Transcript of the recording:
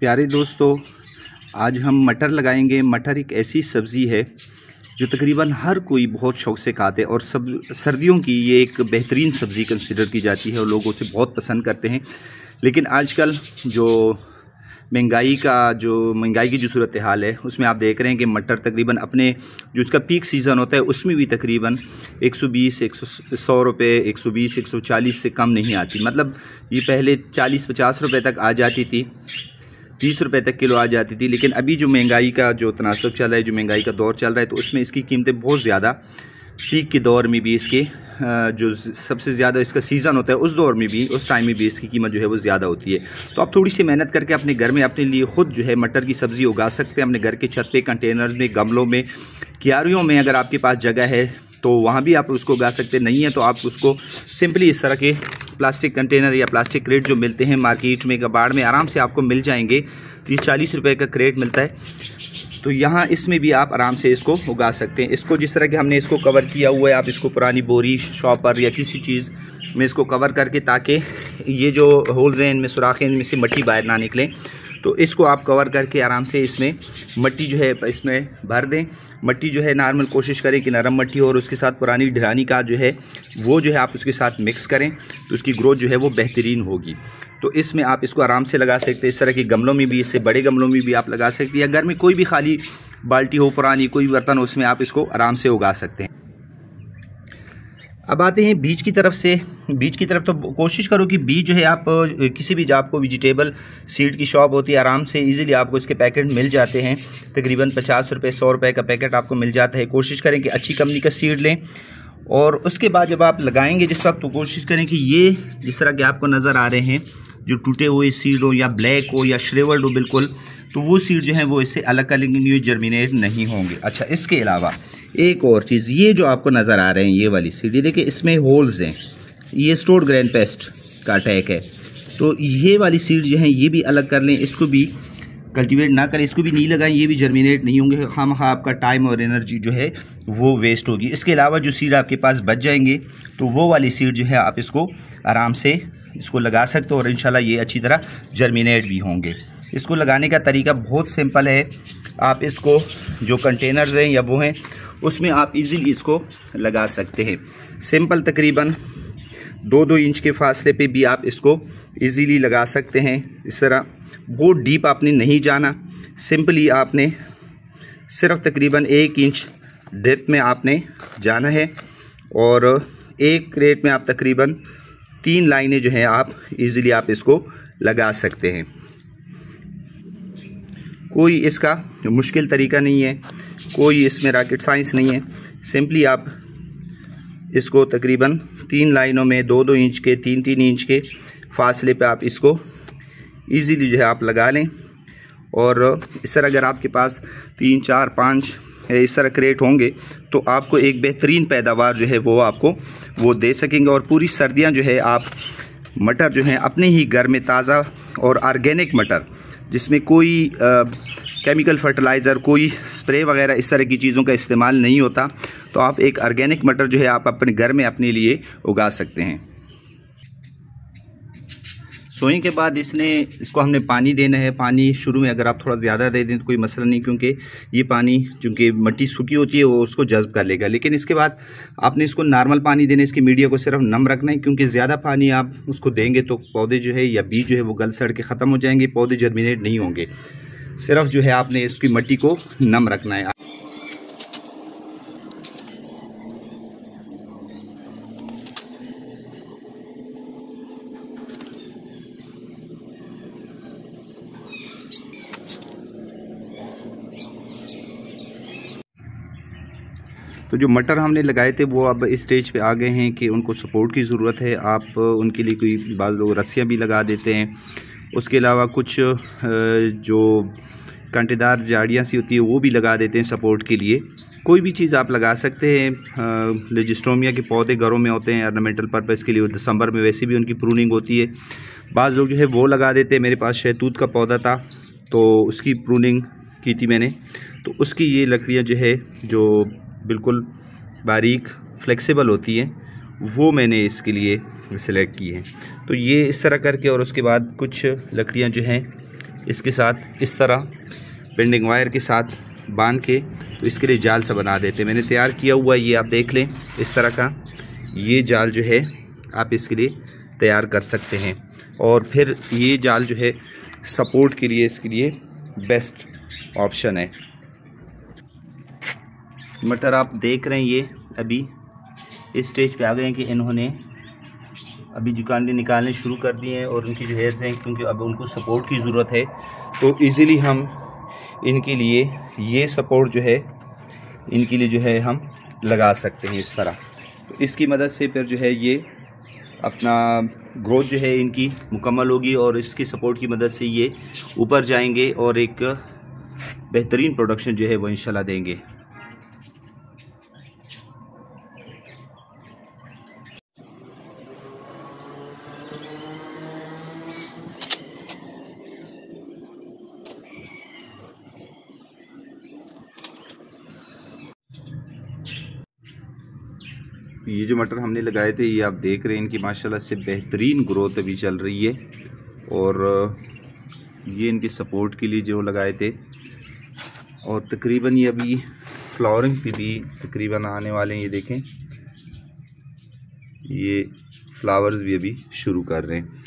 प्यारे दोस्तों, आज हम मटर लगाएंगे। मटर एक ऐसी सब्ज़ी है जो तकरीबन हर कोई बहुत शौक़ से खाते हैं और सब सर्दियों की ये एक बेहतरीन सब्ज़ी कंसिडर की जाती है और लोग उसे बहुत पसंद करते हैं। लेकिन आजकल जो महंगाई की जो सूरत हाल है उसमें आप देख रहे हैं कि मटर तकरीबन अपने जो इसका पीक सीज़न होता है उसमें भी तकरीबन 100 रुपये 120 140 से कम नहीं आती। मतलब ये पहले 40-50 रुपये तक आ जाती थी, 30 रुपये तक किलो आ जाती थी। लेकिन अभी जो महंगाई का जो तनासब चल रहा है, जो महंगाई का दौर चल रहा है, तो उसमें इसकी कीमतें बहुत ज़्यादा, पीक के दौर में भी इसके जो सबसे ज़्यादा इसका सीज़न होता है उस दौर में भी, उस टाइम में भी इसकी कीमत जो है वो ज़्यादा होती है। तो आप थोड़ी सी मेहनत करके अपने घर में अपने लिए ख़ुद जो है मटर की सब्ज़ी उगा सकते हैं। अपने घर के छत पे, कंटेनर्स में, गमलों में, क्यारियों में अगर आपके पास जगह है तो वहाँ भी आप उसको उगा सकते हैं। नहीं है तो आप उसको सिंपली इस तरह के प्लास्टिक कंटेनर या प्लास्टिक क्रेट जो मिलते हैं मार्केट में, कबाड़ में आराम से आपको मिल जाएंगे। 30-40 रुपये का क्रेट मिलता है, तो यहाँ इसमें भी आप आराम से इसको उगा सकते हैं। इसको जिस तरह कि हमने इसको कवर किया हुआ है, आप इसको पुरानी बोरी, शॉपर या किसी चीज़ में इसको कवर करके, ताकि ये जो होल्स हैं इनमें सुराख हैं, इनमें से मिट्टी बाहर ना निकले, तो इसको आप कवर करके आराम से इसमें मिट्टी जो है इसमें भर दें। मिट्टी जो है नॉर्मल कोशिश करें कि नरम मिट्टी हो और उसके साथ पुरानी ढिरानी का जो है वो जो है आप उसके साथ मिक्स करें, तो उसकी ग्रोथ जो है वो बेहतरीन होगी। तो इसमें आप इसको आराम से लगा सकते हैं। इस तरह के गमलों में भी, इससे बड़े गमलों में भी आप लगा सकते हैं, या घर में कोई भी खाली बाल्टी हो, पुरानी कोई बर्तन, उसमें आप इसको आराम से उगा सकते हैं। अब आते हैं बीज की तरफ। तो कोशिश करो कि बीज जो है आप किसी भी, जो आपको वेजिटेबल सीड की शॉप होती है, आराम से इजीली आपको इसके पैकेट मिल जाते हैं। तकरीबन 50 रुपये 100 रुपये का पैकेट आपको मिल जाता है। कोशिश करें कि अच्छी कंपनी का सीड लें और उसके बाद जब आप लगाएंगे जिस वक्त, तो कोशिश करें कि ये जिस तरह के आपको नज़र आ रहे हैं, जो टूटे हुए सीड हो या ब्लैक हो या श्रेवल्ड हो बिल्कुल, तो वो सीड जो है वो इससे अलग अलग जर्मिनेट नहीं होंगे। अच्छा, इसके अलावा एक और चीज़, ये जो आपको नज़र आ रहे हैं ये वाली सीड, ये देखिए इसमें होल्स हैं, ये स्टोर्ड ग्रेन पेस्ट का अटैक है। तो ये वाली सीड जो है ये भी अलग कर लें, इसको भी कल्टीवेट ना करें, इसको भी नहीं लगाएं, ये भी जर्मिनेट नहीं होंगे। हाँ आपका टाइम और एनर्जी जो है वो वेस्ट होगी। इसके अलावा जो सीड आपके पास बच जाएंगे, तो वो वाली सीड जो है आप इसको आराम से इसको लगा सकते हो और इंशाल्लाह ये अच्छी तरह जर्मिनेट भी होंगे। इसको लगाने का तरीका बहुत सिंपल है। आप इसको जो कंटेनर्स हैं या वो हैं उसमें आप इजीली इसको लगा सकते हैं। सिंपल, तकरीबन 2-2 इंच के फासले पे भी आप इसको इजीली लगा सकते हैं। इस तरह बहुत डीप आपने नहीं जाना, सिंपली आपने सिर्फ तकरीबन 1 इंच डेप्थ में आपने जाना है और एक क्रेट में आप तकरीबन 3 लाइनें जो हैं आप इजीली आप इसको लगा सकते हैं। कोई इसका मुश्किल तरीका नहीं है, कोई इसमें रॉकेट साइंस नहीं है। सिंपली आप इसको तकरीबन 3 लाइनों में 2-2 इंच के, 3-3 इंच के फासले पे आप इसको इजीली जो है आप लगा लें। और इस तरह अगर आपके पास 3, 4, 5 इस तरह क्रेट होंगे तो आपको एक बेहतरीन पैदावार जो है वो आपको वो दे सकेंगे। और पूरी सर्दियां जो है आप मटर जो है अपने ही घर में ताज़ा और ऑर्गेनिक मटर, जिसमें कोई केमिकल फर्टिलाइज़र, कोई स्प्रे वगैरह इस तरह की चीज़ों का इस्तेमाल नहीं होता, तो आप एक ऑर्गेनिक मटर जो है आप अपने घर में अपने लिए उगा सकते हैं। सोने के बाद इसको हमने पानी देना है। पानी शुरू में अगर आप थोड़ा ज़्यादा दे दें तो कोई मसला नहीं, क्योंकि ये पानी चूँकि मिट्टी सूखी होती है वो उसको जज़्ब कर लेगा। लेकिन इसके बाद आपने इसको नॉर्मल पानी देना है, इसकी मीडिया को सिर्फ नम रखना है, क्योंकि ज़्यादा पानी आप उसको देंगे तो पौधे जो है या बीज जो है वो गल सड़ के ख़त्म हो जाएंगे, पौधे जर्मिनेट नहीं होंगे। सिर्फ जो है आपने इसकी मिट्टी को नम रखना है। तो जो मटर हमने लगाए थे वो अब इस स्टेज पे आ गए हैं कि उनको सपोर्ट की ज़रूरत है। आप उनके लिए कोई बाज़ लोग रस्सियाँ भी लगा देते हैं, उसके अलावा कुछ जो कांटेदार झाड़ियाँ सी होती है वो भी लगा देते हैं सपोर्ट के लिए। कोई भी चीज़ आप लगा सकते हैं। लेजिस्ट्रोमिया के पौधे घरों में होते हैं ऑर्नामेंटल पर्पज़ के लिए, दिसंबर में वैसे भी उनकी प्रूनिंग होती है। बाज़ लोग जो है वो लगा देते हैं। मेरे पास शहतूत का पौधा था तो उसकी प्रूनिंग की थी मैंने, तो उसकी ये लकड़ियाँ जो है जो बिल्कुल बारीक फ्लेक्सिबल होती हैं वो मैंने इसके लिए सिलेक्ट की हैं। तो ये इस तरह करके, और उसके बाद कुछ लकड़ियाँ जो हैं इसके साथ इस तरह बेंडिंग वायर के साथ बांध के तो इसके लिए जाल सा बना देते हैं। मैंने तैयार किया हुआ ये आप देख लें, इस तरह का ये जाल जो है आप इसके लिए तैयार कर सकते हैं। और फिर ये जाल जो है सपोर्ट के लिए इसके लिए बेस्ट ऑप्शन है। मटर आप देख रहे हैं ये अभी इस स्टेज पे आ गए हैं कि इन्होंने अभी जुकांडे निकालने शुरू कर दिए हैं और उनकी जो हेयर्स हैं, क्योंकि अब उनको सपोर्ट की ज़रूरत है, तो इजीली हम इनके लिए ये सपोर्ट जो है इनके लिए जो है हम लगा सकते हैं इस तरह। तो इसकी मदद से फिर जो है ये अपना ग्रोथ जो है इनकी मुकम्मल होगी और इसकी सपोर्ट की मदद से ये ऊपर जाएंगे और एक बेहतरीन प्रोडक्शन जो है वो इंशाल्लाह देंगे। ये जो मटर हमने लगाए थे ये आप देख रहे हैं इनकी माशाल्लाह से बेहतरीन ग्रोथ अभी चल रही है। और ये इनके सपोर्ट के लिए जो लगाए थे और तकरीबन ये अभी फ्लावरिंग पे भी तकरीबन आने वाले हैं। ये देखें ये फ्लावर्स भी अभी शुरू कर रहे हैं।